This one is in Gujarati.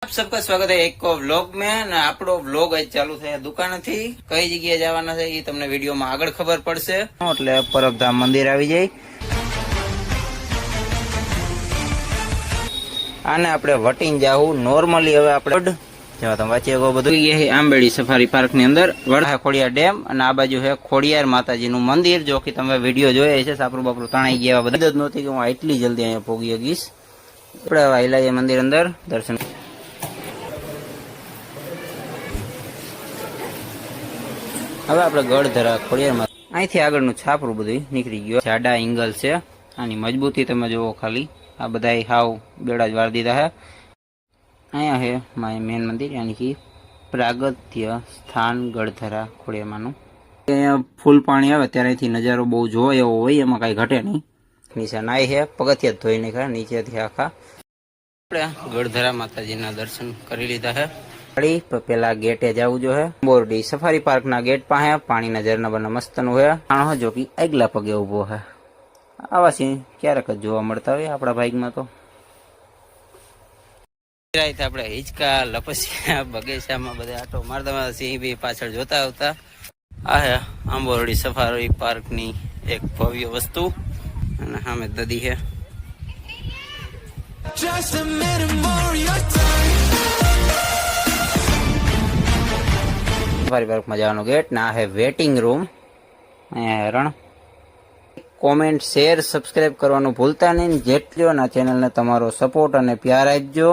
आप सबका स्वागत है एक व्लॉग में ને આપણો વ્લોગ આજ ચાલુ થયા દુકાનેથી કઈ જગ્યાએ જવાના છે એ તમને વિડીયોમાં આગળ ખબર પડશે એટલે પરબધામ મંદિર આવી જાય આને આપણે વટીને જાવું નોર્મલી હવે આપણે જેવા તમે વાંચી શકો બધું એ આંબેડી સફારી પાર્ક ની અંદર વડહા ખોડિયાર ડેમ અને આ બાજુ છે ખોડિયાર માતાજીનું મંદિર જો કે તમે વિડીયો જોયા છે સાપરું બાપરું તણાઈ ગયા બધા જ નહોતી કે હું એટલી જલ્દી અહીંયા પહોંચી ગઈશ આપણે આવેલા મંદિર અંદર દર્શન હવે આપણે ગઢધરા ખોડિયારમાં અહીંથી આગળનું છાપરું બધું નીકળી ગયું જાડા એંગલ છે આની મજબૂતી તમે જુઓ ખાલી આ બધા હાવ બેડા જ વાર દીધા છે અહીંયા છે માય મેન મંદિર યાની કે પ્રાગત્ય સ્થાન ગઢધરા ખોડિયારમાંનું અહીંયા ફૂલ પાણી આવે ત્યારેથી નજારો બહુ જોવો એવો હોય એમાં કાંઈ ઘટે નહીં નીચે નાય છે પગથિયા જ ધોઈ નાખ્યા નીચેથી આખા આપણે ગઢધરા માતાજીના દર્શન કરી લીધા છે પેલા ગેટે જવું જો હે બોરડી સફારી પાર્ક ના ગેટ પાસે પાણીના ઝરણા બના મસ્ત નું હે આણો જો કે આગલા પગે ઉભો હે આવા સિંહ ક્યારેક જ જોવા મળતા હોય આપણા ભાગમાં તો આપણે હિંચકા લપસિયા બગીચામાં બધા આટો મારતા સિંહ બી પાછળ જોતા આવતા આ હે આંબોરડી સફારી પાર્ક ની એક ભવ્ય વસ્તુ અને સામે દદી છે સફારી પાર્કમાં જવાનો ગેટ ને આ હે વેટિંગ રૂમ અહીંયા હેરણ કોમેન્ટ શેર સબસ્ક્રાઇબ કરવાનું ભૂલતા નહીં જેટલો ના ચેનલને તમારો સપોર્ટ અને પ્યાર આપજો